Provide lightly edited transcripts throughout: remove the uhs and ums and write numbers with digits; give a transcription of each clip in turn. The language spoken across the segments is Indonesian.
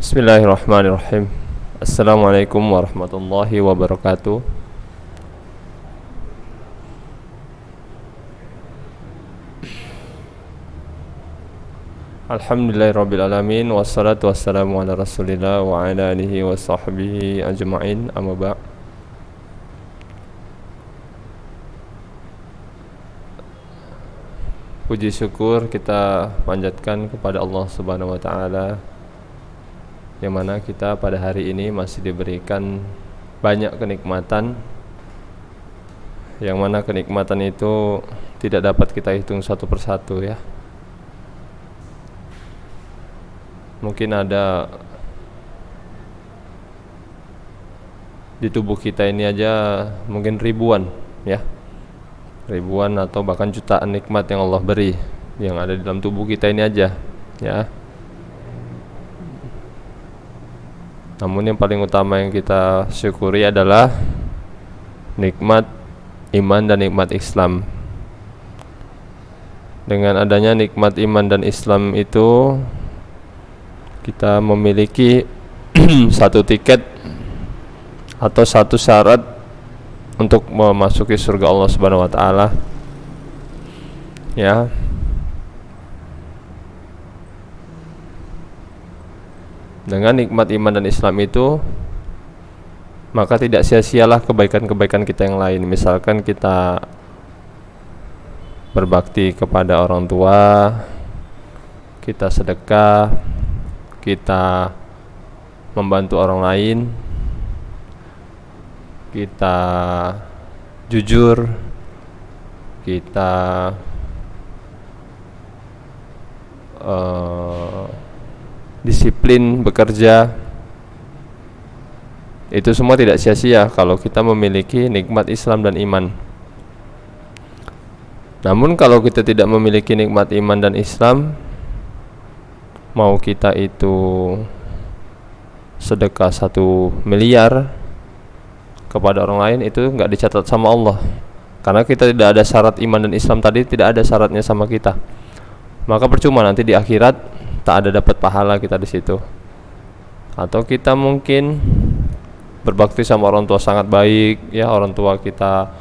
Bismillahirrahmanirrahim. Assalamualaikum warahmatullahi wabarakatuh. Alhamdulillahirabbil alamin wassalatu wassalamu ala Rasulillah wa ala alihi wa sahbihi ajma'in. Amma ba'. Puji syukur kita panjatkan kepada Allah Subhanahu wa taala, yang mana kita pada hari ini masih diberikan banyak kenikmatan, yang mana kenikmatan itu tidak dapat kita hitung satu persatu ya. Mungkin ada di tubuh kita ini aja mungkin ribuan ya, ribuan atau bahkan jutaan nikmat yang Allah beri yang ada di dalam tubuh kita ini aja ya. Namun yang paling utama yang kita syukuri adalah nikmat iman dan nikmat Islam. Dengan adanya nikmat iman dan Islam itu, kita memiliki satu tiket atau satu syarat untuk memasuki surga Allah Subhanahu wa taala. Ya. Dengan nikmat iman dan Islam itu, maka tidak sia-sialah kebaikan-kebaikan kita yang lain. Misalkan kita berbakti kepada orang tua, kita sedekah, kita membantu orang lain, kita jujur, kita disiplin bekerja, itu semua tidak sia-sia kalau kita memiliki nikmat Islam dan iman. Namun kalau kita tidak memiliki nikmat iman dan Islam, mau kita itu sedekah 1 miliar kepada orang lain, itu enggak dicatat sama Allah, karena kita tidak ada syarat iman dan Islam tadi, tidak ada syaratnya sama kita. Maka percuma nanti di akhirat tak ada dapat pahala kita di situ. Atau kita mungkin berbakti sama orang tua sangat baik ya, orang tua kita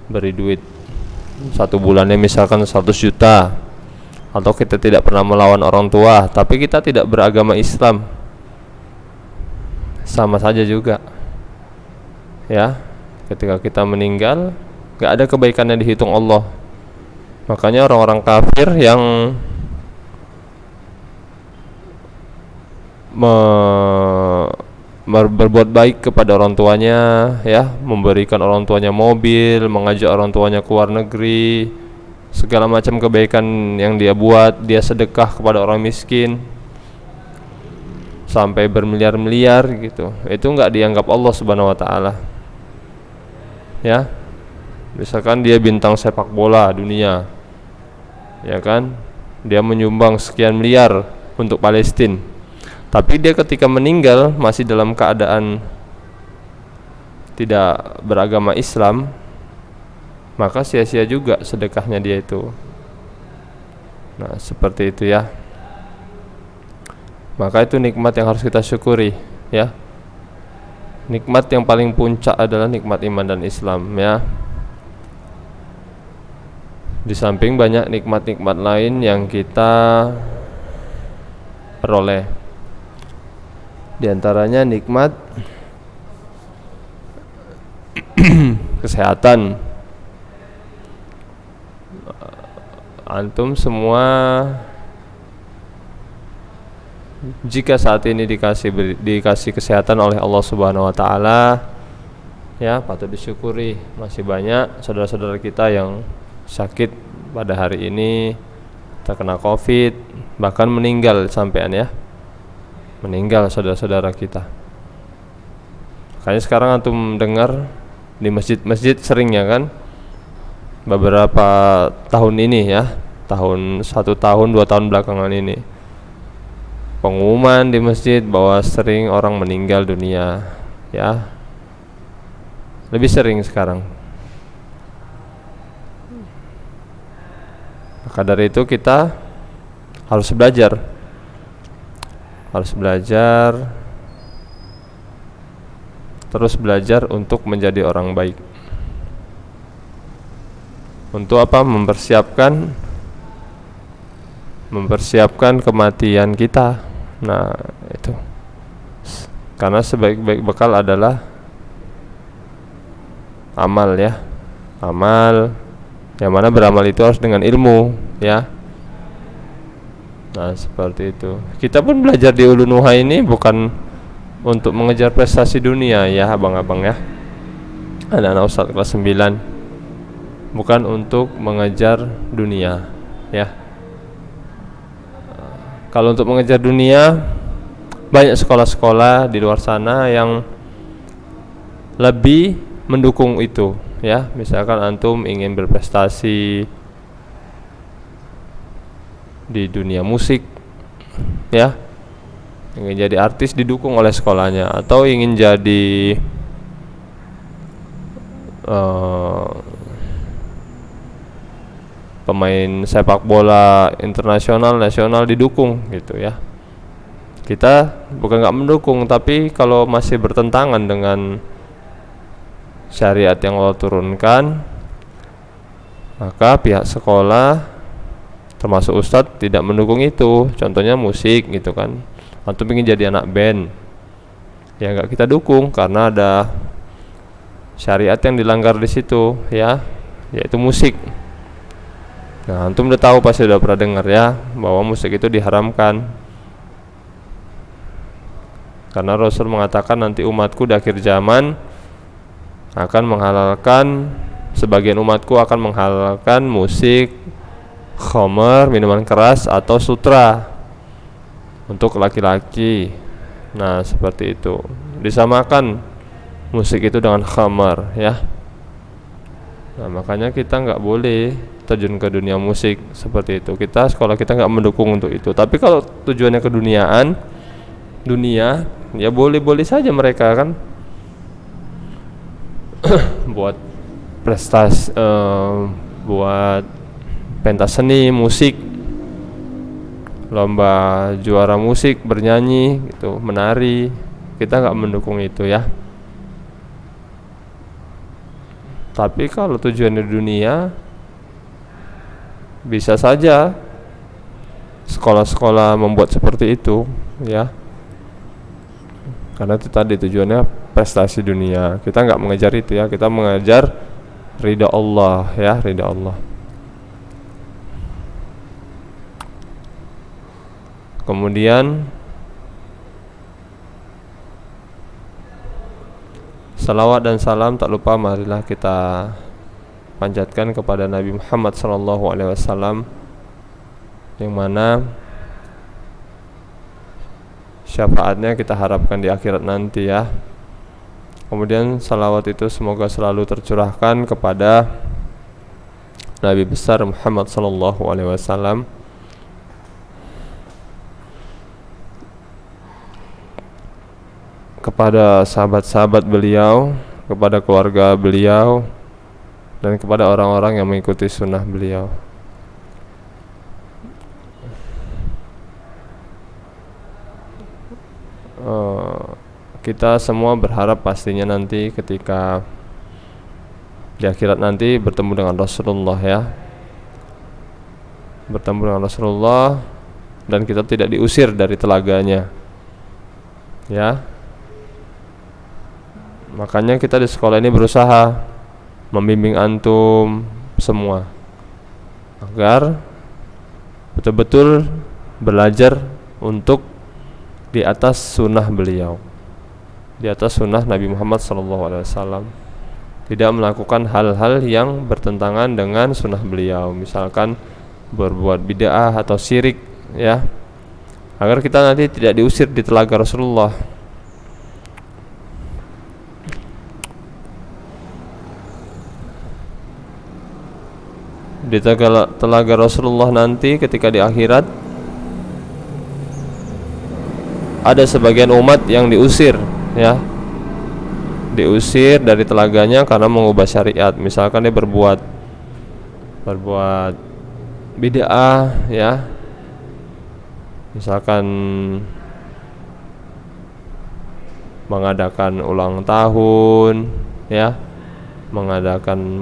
beri duit 1 bulannya misalkan 100 juta, atau kita tidak pernah melawan orang tua tapi kita tidak beragama Islam, sama saja juga ya. Ketika kita meninggal, gak ada kebaikannya dihitung Allah. Makanya orang-orang kafir yang berbuat baik kepada orang tuanya ya, memberikan orang tuanya mobil, mengajak orang tuanya ke luar negeri, segala macam kebaikan yang dia buat, dia sedekah kepada orang miskin sampai bermiliar-miliar gitu, itu enggak dianggap Allah Subhanahu wa taala ya. Misalkan dia bintang sepak bola dunia ya kan, dia menyumbang sekian miliar untuk Palestina, tapi dia ketika meninggal masih dalam keadaan tidak beragama Islam, maka sia-sia juga sedekahnya dia itu. Nah, seperti itu ya. Maka itu nikmat yang harus kita syukuri ya. Nikmat yang paling puncak adalah nikmat iman dan Islam ya. Di samping banyak nikmat-nikmat lain yang kita peroleh, di antaranya nikmat kesehatan. Antum semua jika saat ini dikasih kesehatan oleh Allah Subhanahu wa taala ya, patut disyukuri. Masih banyak saudara-saudara kita yang sakit pada hari ini, terkena Covid, bahkan meninggal sampean ya. Meninggal saudara-saudara kita. Makanya sekarang antum dengar di masjid-masjid seringnya kan, beberapa tahun ini ya, 1 tahun 2 tahun belakangan ini, pengumuman di masjid bahwa sering orang meninggal dunia ya, lebih sering sekarang. Maka dari itu kita harus belajar harus belajar, terus belajar untuk menjadi orang baik. Untuk apa? Mempersiapkan kematian kita. Nah, itu. Karena sebaik-baik bekal adalah amal, ya. Amal, yang mana beramal itu harus dengan ilmu, ya. Nah, seperti itu. Kita pun belajar di Ulu Nuha ini bukan untuk mengejar prestasi dunia, ya abang-abang, ya. Anak-anak Ustadz kelas 9, bukan untuk mengejar dunia, ya. Kalau untuk mengejar dunia, banyak sekolah-sekolah di luar sana yang lebih mendukung itu, ya. Misalkan antum ingin berprestasi di dunia musik, ya, ingin jadi artis, didukung oleh sekolahnya. Atau ingin jadi pemain sepak bola internasional, nasional, didukung gitu, ya. Kita bukan nggak mendukung, tapi kalau masih bertentangan dengan syariat yang Allah turunkan, maka pihak sekolah termasuk ustadz tidak mendukung itu. Contohnya musik gitu kan, antum ingin jadi anak band, ya nggak kita dukung karena ada syariat yang dilanggar di situ, ya, yaitu musik. Nah, antum udah tahu, pasti udah pernah dengar, ya, bahwa musik itu diharamkan. Karena Rasul mengatakan nanti umatku di akhir zaman akan menghalalkan, sebagian umatku akan menghalalkan musik, khamar, minuman keras, atau sutra untuk laki-laki. Nah, seperti itu. Disamakan musik itu dengan khamar, ya. Nah, makanya kita nggak boleh terjun ke dunia musik seperti itu. Sekolah kita nggak mendukung untuk itu. Tapi kalau tujuannya dunia, ya boleh-boleh saja mereka kan buat prestasi, buat pentas seni, musik, lomba juara musik, bernyanyi gitu, menari. Kita nggak mendukung itu, ya. Tapi kalau tujuannya dunia, bisa saja sekolah-sekolah membuat seperti itu, ya. Karena itu tadi tujuannya prestasi dunia. Kita nggak mengejar itu, ya. Kita mengejar ridha Allah, ya, ridha Allah. Kemudian salawat dan salam tak lupa marilah kita panjatkan kepada Nabi Muhammad SAW, yang mana syafaatnya kita harapkan di akhirat nanti, ya. Kemudian salawat itu semoga selalu tercurahkan kepada Nabi besar Muhammad SAW, kepada sahabat-sahabat beliau, kepada keluarga beliau, dan kepada orang-orang yang mengikuti sunnah beliau. Kita semua berharap pastinya nanti ketika di akhirat nanti bertemu dengan Rasulullah, ya, bertemu dengan Rasulullah, dan kita tidak diusir dari telaganya, ya. Makanya kita di sekolah ini berusaha membimbing antum semua agar betul-betul belajar untuk di atas sunnah beliau, di atas sunnah Nabi Muhammad SAW. Tidak melakukan hal-hal yang bertentangan dengan sunnah beliau, misalkan berbuat bid'ah atau syirik, ya, agar kita nanti tidak diusir di telaga Rasulullah. Di telaga Rasulullah nanti ketika di akhirat ada sebagian umat yang diusir, ya, diusir dari telaganya karena mengubah syariat. Misalkan dia berbuat bid'ah, ya, misalkan mengadakan ulang tahun, ya, mengadakan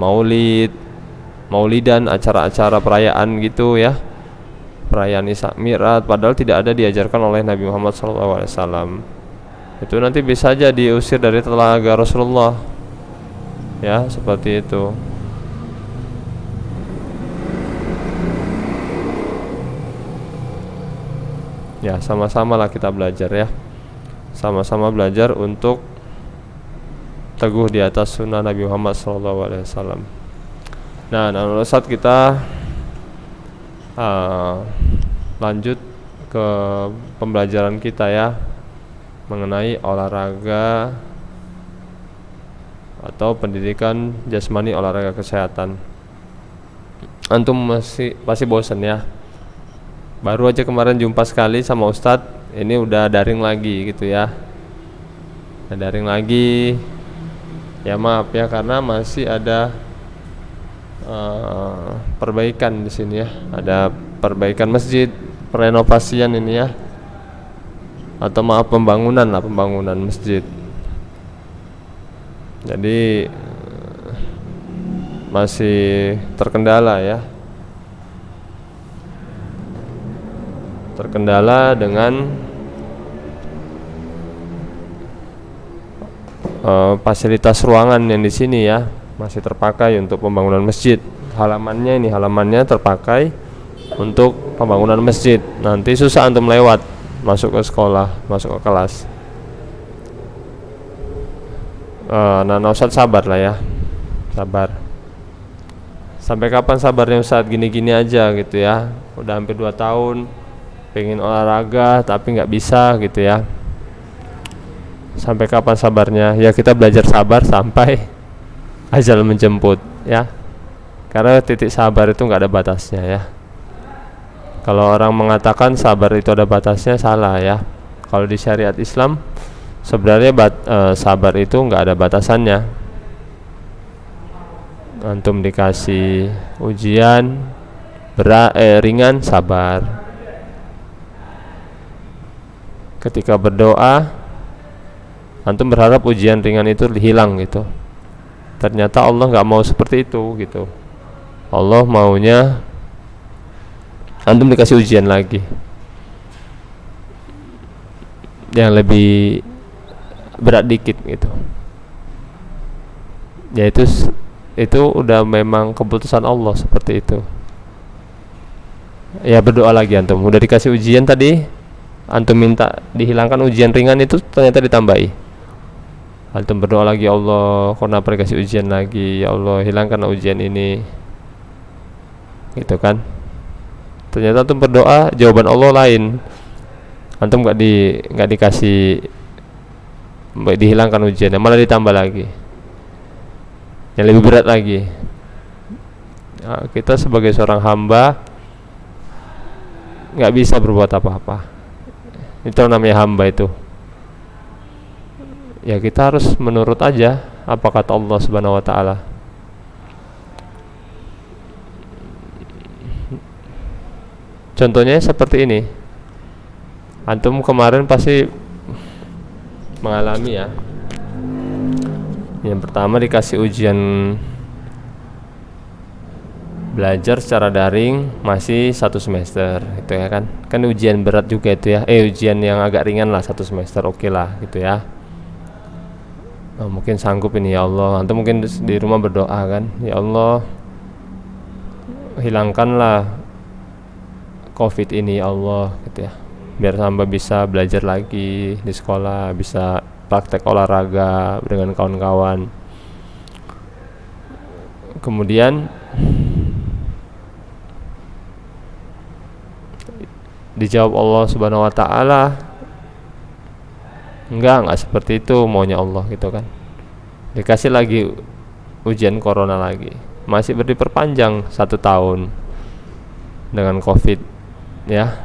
maulidan, acara-acara perayaan gitu ya, perayaan Isra Mi'raj, padahal tidak ada diajarkan oleh Nabi Muhammad SAW. Itu nanti bisa aja diusir dari telaga Rasulullah, ya, seperti itu. Ya, sama-sama lah kita belajar ya, sama-sama belajar untuk teguh di atas sunnah Nabi Muhammad SAW. Nah, saat kita lanjut ke pembelajaran kita ya, mengenai olahraga atau pendidikan jasmani olahraga kesehatan. Antum pasti bosan ya, baru aja kemarin jumpa sekali sama Ustadz, ini udah daring lagi gitu ya, daring lagi. Ya maaf ya, karena masih ada perbaikan di sini ya, ada perbaikan masjid, renovasian ini ya, atau maaf pembangunan masjid. Jadi masih terkendala ya, terkendala dengan fasilitas ruangan yang di sini ya, masih terpakai untuk pembangunan masjid. Halamannya terpakai untuk pembangunan masjid. Nanti susah antum lewat masuk ke sekolah, masuk ke kelas. Nah Ustadz sabar lah ya, sabar. Sampai kapan sabarnya Ustadz, gini-gini aja gitu ya, udah hampir 2 tahun pengen olahraga tapi nggak bisa gitu ya. Sampai kapan sabarnya? Ya kita belajar sabar sampai ajal menjemput ya, karena titik sabar itu nggak ada batasnya ya. Kalau orang mengatakan sabar itu ada batasnya, salah ya. Kalau di syariat Islam sebenarnya sabar itu nggak ada batasannya. Antum dikasih ujian ringan, sabar. Ketika berdoa, antum berharap ujian ringan itu hilang gitu. Ternyata Allah nggak mau seperti itu gitu. Allah maunya antum dikasih ujian lagi yang lebih berat dikit gitu. Ya itu udah memang keputusan Allah seperti itu. Ya berdoa lagi antum. Udah dikasih ujian tadi, antum minta dihilangkan ujian ringan itu, ternyata ditambahi. Antum berdoa lagi, ya Allah, kenapa dikasih ujian lagi? Ya Allah, hilangkan ujian ini. Gitu kan? Ternyata antum berdoa, jawaban Allah lain. Antum nggak dikasih dihilangkan ujiannya, malah ditambah lagi. Yang lebih berat lagi. Nah, kita sebagai seorang hamba nggak bisa berbuat apa-apa. Itu namanya hamba itu. Ya kita harus menurut aja apa kata Allah Subhanahu wa taala. Contohnya seperti ini. Antum kemarin pasti mengalami ya. Yang pertama dikasih ujian belajar secara daring masih 1 semester gitu ya kan. Kan ujian berat juga itu ya. Ujian yang agak ringan lah 1 semester, oke lah gitu ya. Mungkin sanggup ini ya Allah. Antum mungkin di rumah berdoa kan, ya Allah hilangkanlah COVID ini ya Allah gitu ya, biar hamba bisa belajar lagi di sekolah, bisa praktek olahraga dengan kawan-kawan. Kemudian dijawab Allah Subhanahu wa taala, enggak seperti itu maunya Allah gitu kan. Dikasih lagi ujian corona lagi, masih diperpanjang 1 tahun dengan COVID ya,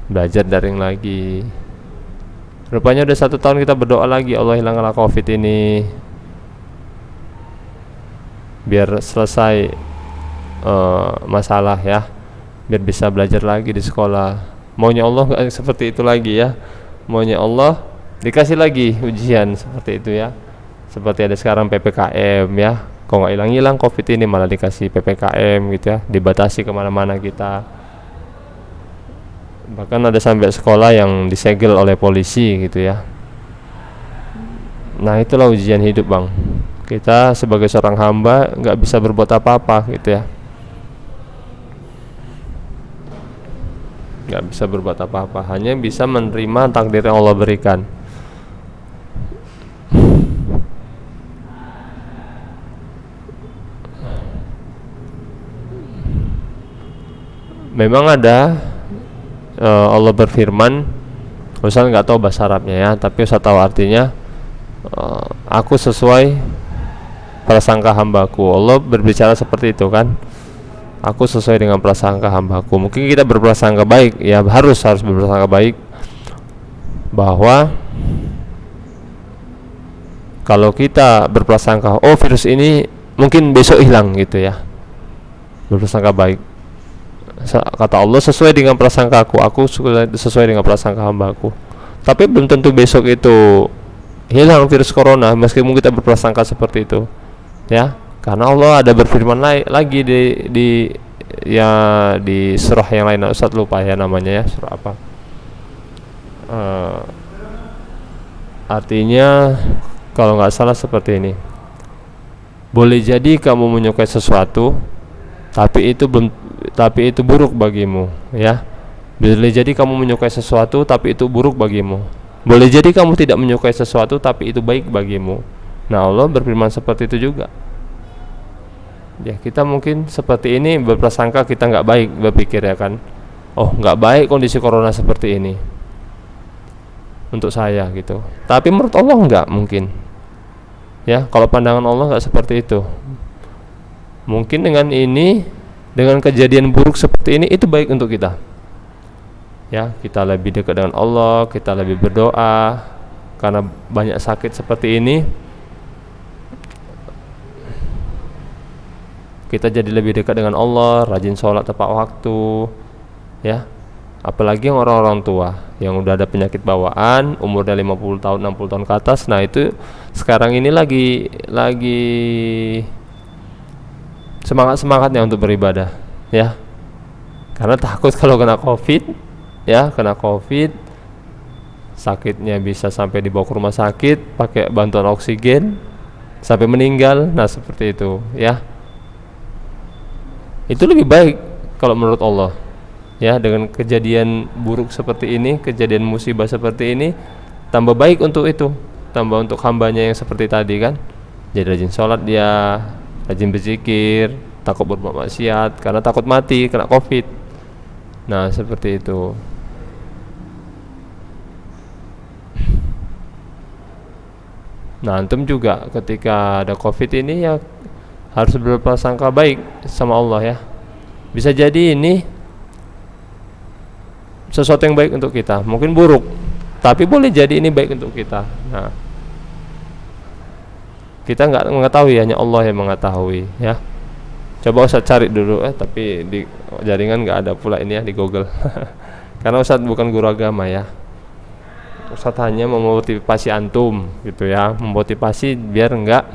belajar daring lagi. Rupanya udah 1 tahun kita berdoa lagi, Allah hilangkanlah COVID ini biar selesai masalah ya, biar bisa belajar lagi di sekolah. Maunya Allah nggak seperti itu lagi ya. Maunya Allah dikasih lagi ujian seperti itu ya. Seperti ada sekarang PPKM ya, kok nggak hilang-hilang COVID ini malah dikasih PPKM gitu ya, dibatasi kemana-mana kita. Bahkan ada sampai sekolah yang disegel oleh polisi gitu ya. Nah itulah ujian hidup bang. Kita sebagai seorang hamba nggak bisa berbuat apa-apa gitu ya, nggak bisa berbuat apa-apa, hanya bisa menerima takdir yang Allah berikan. Memang ada Allah berfirman, Ustaz nggak tahu bahasa Arabnya ya, tapi Ustaz tahu artinya, aku sesuai prasangka hambaku. Allah berbicara seperti itu kan, aku sesuai dengan prasangka hambaku. Mungkin kita berprasangka baik ya, harus berprasangka baik bahwa kalau kita berprasangka oh virus ini mungkin besok hilang gitu ya, berprasangka baik. Kata Allah sesuai dengan prasangkaku, aku sesuai dengan prasangka hambaku. Tapi belum tentu besok itu hilang virus corona meskipun kita berprasangka seperti itu ya, karena Allah ada berfirman lagi di surah yang lain. Ustaz lupa ya namanya ya, surah apa, artinya kalau nggak salah seperti ini, boleh jadi kamu menyukai sesuatu tapi itu buruk bagimu ya. Boleh jadi kamu menyukai sesuatu tapi itu buruk bagimu. Boleh jadi kamu tidak menyukai sesuatu tapi itu baik bagimu. Nah Allah berfirman seperti itu juga ya. Kita mungkin seperti ini berprasangka kita nggak baik, berpikir ya kan, oh nggak baik kondisi corona seperti ini untuk saya gitu. Tapi menurut Allah nggak mungkin ya, kalau pandangan Allah nggak seperti itu. Mungkin dengan kejadian buruk seperti ini itu baik untuk kita ya, kita lebih dekat dengan Allah, kita lebih berdoa. Karena banyak sakit seperti ini, kita jadi lebih dekat dengan Allah, rajin sholat tepat waktu ya. Apalagi yang orang-orang tua yang udah ada penyakit bawaan, umurnya 50 tahun, 60 tahun ke atas. Nah itu sekarang ini lagi semangatnya untuk beribadah ya, karena takut kalau kena COVID ya, sakitnya bisa sampai dibawa ke rumah sakit pakai bantuan oksigen sampai meninggal. Nah seperti itu ya, itu lebih baik kalau menurut Allah ya. Dengan kejadian buruk seperti ini, kejadian musibah seperti ini, tambah baik untuk itu, tambah untuk hambanya yang seperti tadi kan, jadi rajin sholat dia, rajin berzikir, takut berbuat maksiat karena takut mati kena COVID. Nah seperti itu. Nah antum juga ketika ada COVID ini ya harus berprasangka baik sama Allah ya. Bisa jadi ini sesuatu yang baik untuk kita, mungkin buruk, tapi boleh jadi ini baik untuk kita. Nah kita nggak mengetahui, hanya Allah yang mengetahui ya. Coba Ustaz cari dulu, tapi di jaringan nggak ada pula ini ya di Google. Karena Ustaz bukan guru agama ya. Ustaz hanya memotivasi antum gitu ya, memotivasi biar nggak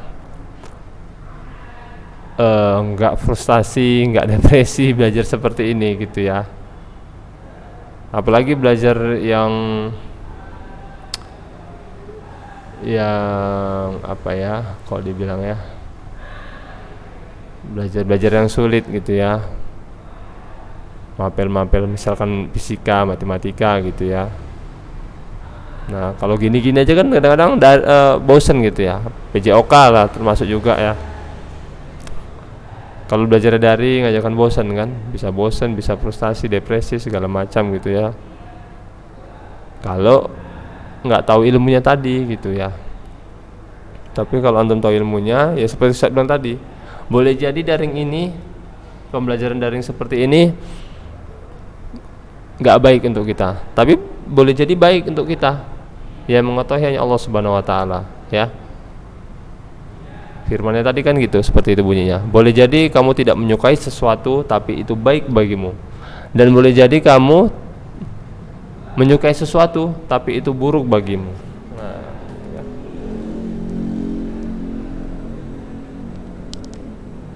frustasi, nggak depresi belajar seperti ini gitu ya. Apalagi belajar yang apa ya, kalau dibilang ya, belajar yang sulit gitu ya, mapel misalkan fisika, matematika gitu ya. Nah kalau gini-gini aja kan kadang-kadang bosen gitu ya. PJOK lah termasuk juga ya. Kalau belajar daring aja kan bosen kan, bisa bosen, bisa frustasi, depresi segala macam gitu ya, kalau nggak tahu ilmunya tadi gitu ya. Tapi kalau antum tahu ilmunya ya seperti saya bilang tadi, boleh jadi daring ini, pembelajaran daring seperti ini nggak baik untuk kita, tapi boleh jadi baik untuk kita. Ya mengetahui hanya Allah Subhanahu Wa Taala ya. Firmannya tadi kan gitu, seperti itu bunyinya. Boleh jadi kamu tidak menyukai sesuatu tapi itu baik bagimu, dan boleh jadi kamu menyukai sesuatu tapi itu buruk bagimu. Nah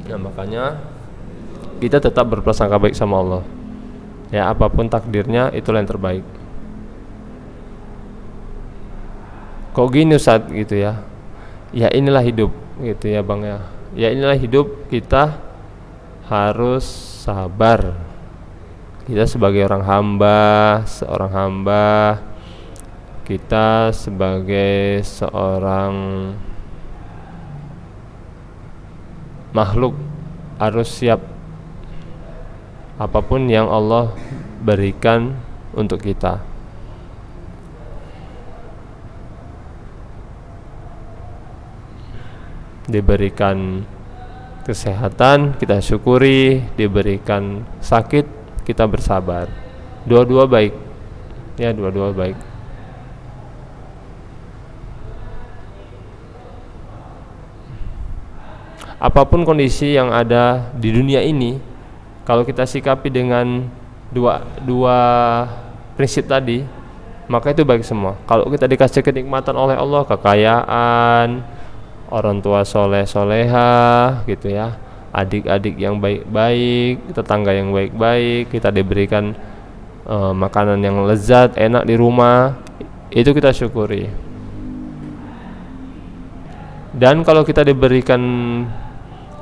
Nah, makanya kita tetap berprasangka baik sama Allah. Ya, apapun takdirnya itulah yang terbaik. Kok gini Ustaz gitu ya? Ya inilah hidup gitu ya Bang ya. Ya inilah hidup, kita harus sabar. Kita sebagai seorang hamba, kita sebagai seorang makhluk harus siap apapun yang Allah berikan untuk kita. Diberikan kesehatan, kita syukuri. Diberikan sakit, kita bersabar. Dua-dua baik. Ya, dua-dua baik. Apapun kondisi yang ada di dunia ini, kalau kita sikapi dengan dua prinsip tadi, maka itu baik semua. Kalau kita dikasih kenikmatan oleh Allah, kekayaan, orang tua soleh-soleha gitu ya, adik-adik yang baik-baik, tetangga yang baik-baik, kita diberikan makanan yang lezat, enak di rumah, itu kita syukuri. Dan kalau kita diberikan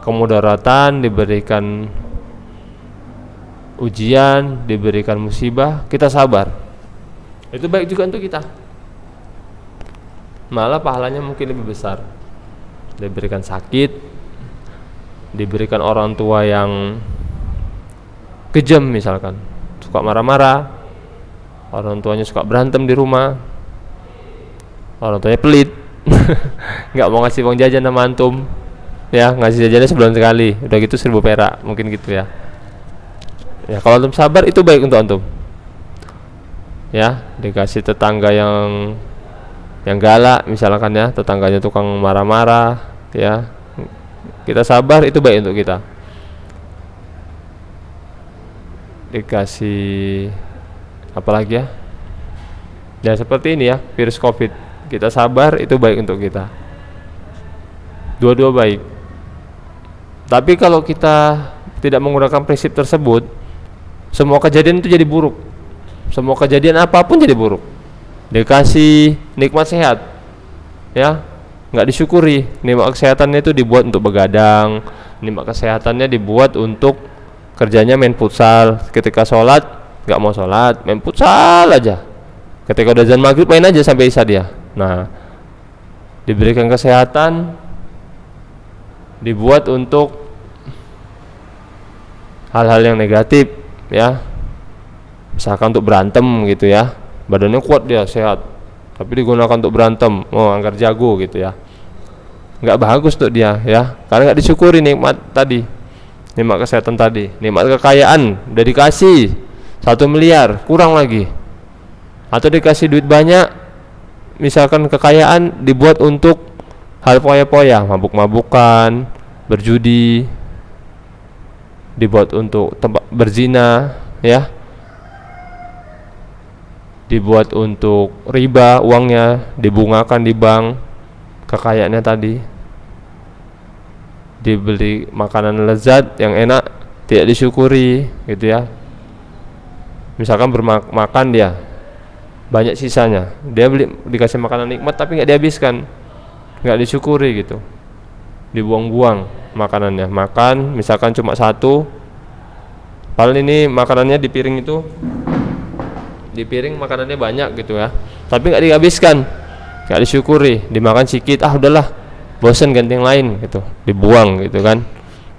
kemudaratan, diberikan ujian, diberikan musibah, kita sabar. Itu baik juga untuk kita. Malah pahalanya mungkin lebih besar. Diberikan sakit, diberikan orang tua yang kejam misalkan, suka marah-marah, orang tuanya suka berantem di rumah, orang tuanya pelit, nggak mau ngasih uang jajan sama antum, ya ngasih jajannya sebulan sekali, udah gitu 1000 perak mungkin gitu ya. Ya kalau antum sabar itu baik untuk antum. Ya, dikasih tetangga yang galak misalkan ya, tetangganya tukang marah-marah ya, kita sabar itu baik untuk kita. Dikasih apalagi ya, ya seperti ini ya, virus COVID, kita sabar itu baik untuk kita. Dua-dua baik. Tapi kalau kita tidak menggunakan prinsip tersebut, semua kejadian itu jadi buruk. Semua kejadian apapun jadi buruk. Dikasih nikmat sehat, ya nggak disyukuri. Nikmat kesehatannya itu dibuat untuk begadang, nikmat kesehatannya dibuat untuk kerjanya main futsal. Ketika sholat nggak mau sholat, main futsal aja. Ketika udah azan maghrib main aja sampai isya dia. Nah, diberikan kesehatan dibuat untuk hal-hal yang negatif, ya misalkan untuk berantem gitu ya. Badannya kuat dia, sehat, tapi digunakan untuk berantem, anggar jago gitu ya, nggak bagus untuk dia ya, karena nggak disyukuri nikmat tadi, nikmat kesehatan tadi. Nikmat kekayaan udah dikasih 1 miliar kurang lagi, atau dikasih duit banyak, misalkan kekayaan dibuat untuk hal poya-poya, mabuk-mabukan, berjudi, dibuat untuk tempat berzina ya, dibuat untuk riba, uangnya dibungakan di bank, kekayaannya tadi. Dibeli makanan lezat yang enak, tidak disyukuri gitu ya. Misalkan bermakan dia banyak sisanya, dia dikasih makanan nikmat tapi nggak dihabiskan, nggak disyukuri gitu, dibuang-buang makanannya. Makan misalkan cuma 1, padahal ini makanannya di piring itu, di piring makanannya banyak gitu ya, tapi nggak dihabiskan, nggak disyukuri, dimakan sedikit, udahlah bosen ganti yang lain gitu, dibuang gitu kan,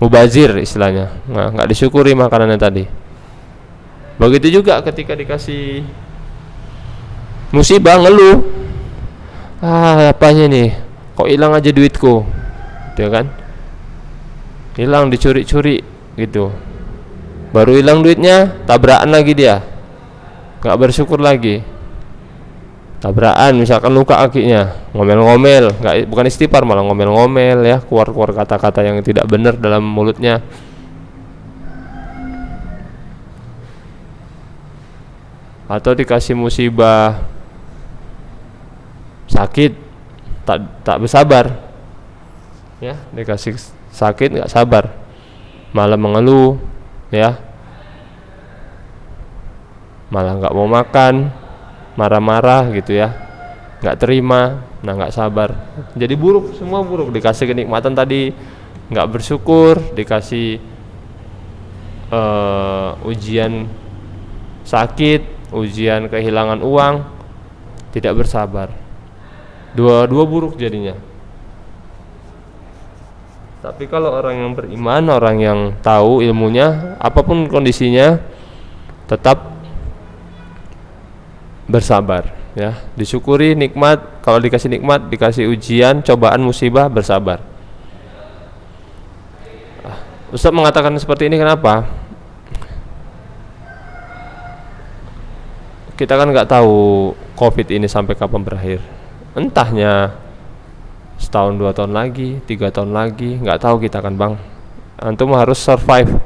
mubazir istilahnya. Nah, nggak disyukuri makanannya tadi. Begitu juga ketika dikasih musibah, ngeluh, apanya nih, kok hilang aja duitku gitu kan, hilang, dicuri-curi gitu, baru hilang duitnya tabrakan lagi dia, nggak bersyukur lagi. Tabrakan misalkan luka kakinya, ngomel-ngomel, bukan istighfar malah ngomel-ngomel ya, keluar kata-kata yang tidak benar dalam mulutnya. Atau dikasih musibah sakit, tak bersabar ya, dikasih sakit nggak sabar, malah mengeluh, ya, malah nggak mau makan, marah-marah gitu ya, nggak terima, nah nggak sabar, jadi buruk, semua buruk. Dikasih kenikmatan tadi nggak bersyukur, dikasih ujian sakit, ujian kehilangan uang, tidak bersabar, dua-dua buruk jadinya. Tapi kalau orang yang beriman, orang yang tahu ilmunya, apapun kondisinya tetap bersabar, ya, disyukuri nikmat. Kalau dikasih nikmat, dikasih ujian, cobaan, musibah, bersabar. Ustaz mengatakan seperti ini kenapa? Kita kan nggak tahu COVID ini sampai kapan berakhir. Entahnya setahun, 2 tahun lagi, 3 tahun lagi, nggak tahu kita kan bang. Antum harus survive,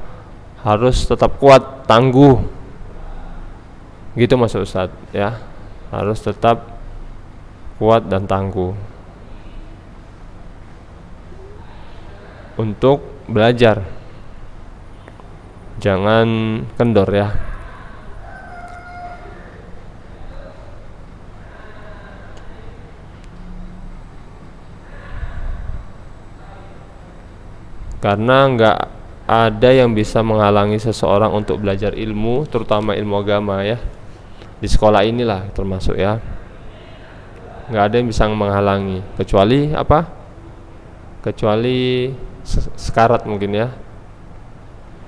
harus tetap kuat, tangguh. Gitu maksud Ustaz, ya. Harus tetap kuat dan tangguh untuk belajar. Jangan kendor ya. Karena nggak ada yang bisa menghalangi seseorang untuk belajar ilmu, terutama ilmu agama ya. Di sekolah inilah termasuk ya. Nggak ada yang bisa menghalangi, kecuali apa? Kecuali sekarat mungkin ya,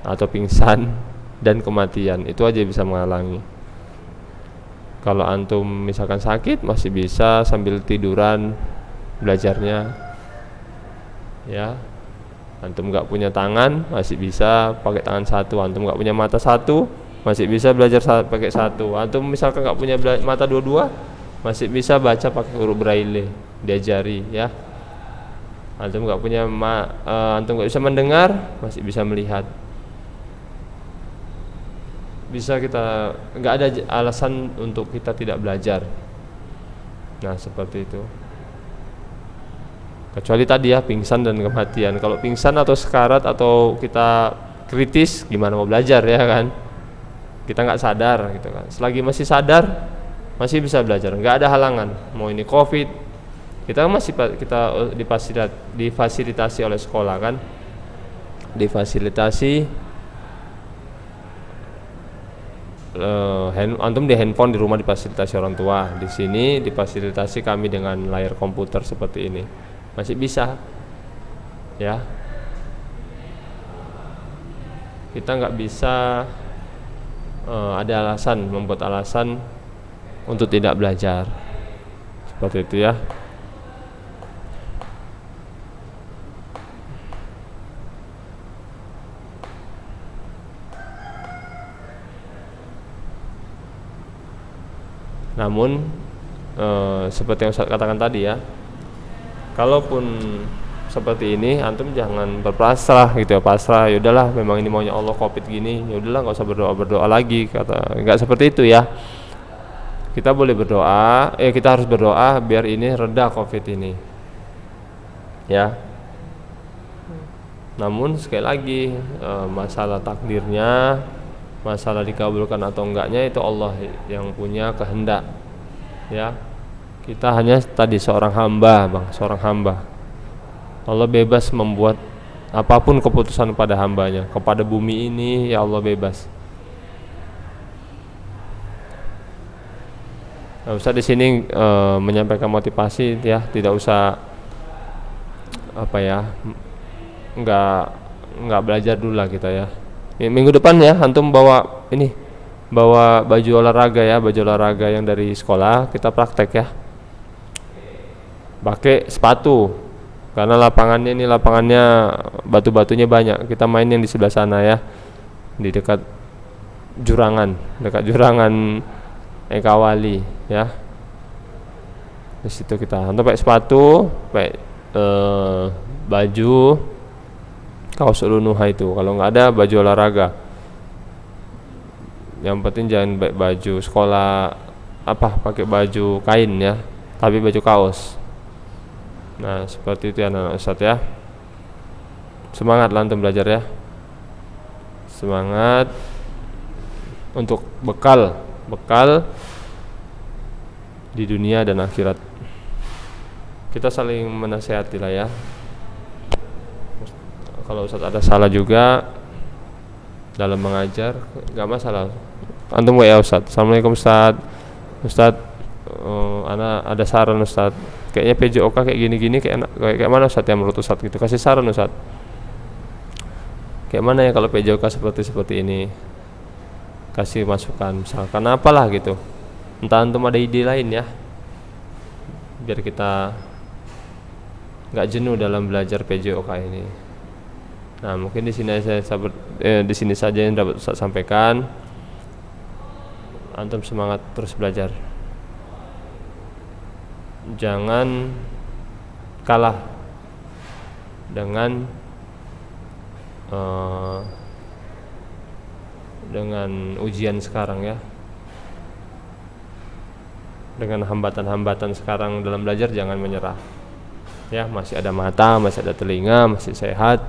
atau pingsan dan kematian, itu aja bisa menghalangi. Kalau antum misalkan sakit, masih bisa sambil tiduran belajarnya ya. Antum nggak punya tangan, masih bisa pakai tangan satu. Antum nggak punya mata satu, masih bisa belajar pakai satu. Antum misalkan nggak punya mata dua-dua, masih bisa baca pakai huruf braille, diajari ya. Antum nggak punya antum nggak bisa mendengar, masih bisa melihat. Bisa kita, nggak ada alasan untuk kita tidak belajar. Nah seperti itu. Kecuali tadi ya, pingsan dan kematian. Kalau pingsan atau sekarat atau kita kritis, gimana mau belajar ya kan? Kita nggak sadar gitu kan. Selagi masih sadar, masih bisa belajar. Nggak ada halangan. Mau ini COVID, kita masih difasilitasi oleh sekolah kan? Difasilitasi. Antum di handphone di rumah difasilitasi orang tua. Di sini difasilitasi kami dengan layar komputer seperti ini. Masih bisa ya. Kita nggak bisa ada alasan, membuat alasan untuk tidak belajar seperti itu ya. Namun seperti yang saya katakan tadi ya, kalaupun seperti ini, antum jangan berpasrah gitu ya, pasrah. Ya udahlah, memang ini maunya Allah COVID gini. Ya udahlah, nggak usah berdoa lagi. Nggak seperti itu ya. Kita boleh berdoa, kita harus berdoa biar ini reda COVID ini. Ya. Namun sekali lagi, masalah takdirnya, masalah dikabulkan atau enggaknya itu Allah yang punya kehendak. Ya. Kita hanya tadi seorang hamba, bang, seorang hamba. Allah bebas membuat apapun keputusan pada hambanya. Kepada bumi ini, ya Allah bebas. Nah, Ustaz di sini menyampaikan motivasi ya, tidak usah apa ya, nggak belajar dulu lah kita ya. Minggu depan ya, antum bawa baju olahraga ya, baju olahraga yang dari sekolah, kita praktek ya. Pakai sepatu, karena lapangannya batu-batunya banyak. Kita main yang di sebelah sana ya, di dekat jurangan Ekawali ya. Di situ kita antum pakai sepatu, pakai baju kaos Unuha itu. Kalau nggak ada baju olahraga, yang penting jangan pakai baju sekolah pakai baju kain ya, tapi baju kaos. Nah seperti itu ya anak Ustaz ya. Semangat lah antum belajar ya. semangat untuk bekal di dunia dan akhirat. Kita saling menasihati lah ya. Kalau Ustadz ada salah juga dalam mengajar, nggak masalah. Antum ya Ustadz. Assalamualaikum Ustadz, ana ada saran Ustadz. Kayaknya PJOK kayak gini-gini kayak mana Ustadz yang menurut Ustadz gitu. Kasih saran Ustadz. Kayak mana ya kalau PJOK seperti ini. Kasih masukan misalkan apalah gitu. Entah antum ada ide lain ya. Biar kita nggak jenuh dalam belajar PJOK ini. Nah, mungkin di sini saja yang dapat Ustaz sampaikan. Antum semangat terus belajar. Jangan kalah dengan ujian sekarang ya. Dengan hambatan-hambatan sekarang dalam belajar jangan menyerah. Ya, masih ada mata, masih ada telinga, masih sehat.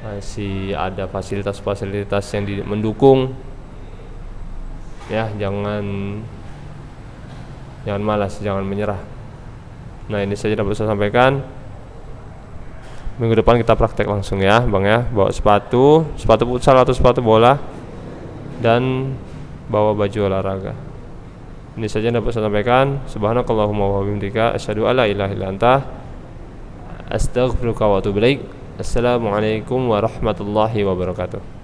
Masih ada fasilitas-fasilitas yang mendukung. Ya, jangan malas, jangan menyerah. Nah, ini saja dapat saya sampaikan. Minggu depan kita praktek langsung ya, Bang ya. Bawa sepatu futsal atau sepatu bola, dan bawa baju olahraga. Ini saja dapat saya sampaikan. Subhanakallahumma wa bihamdika asyhadu an la ilaha illa anta astaghfiruka wa atubu ilaik. Assalamualaikum warahmatullahi wabarakatuh.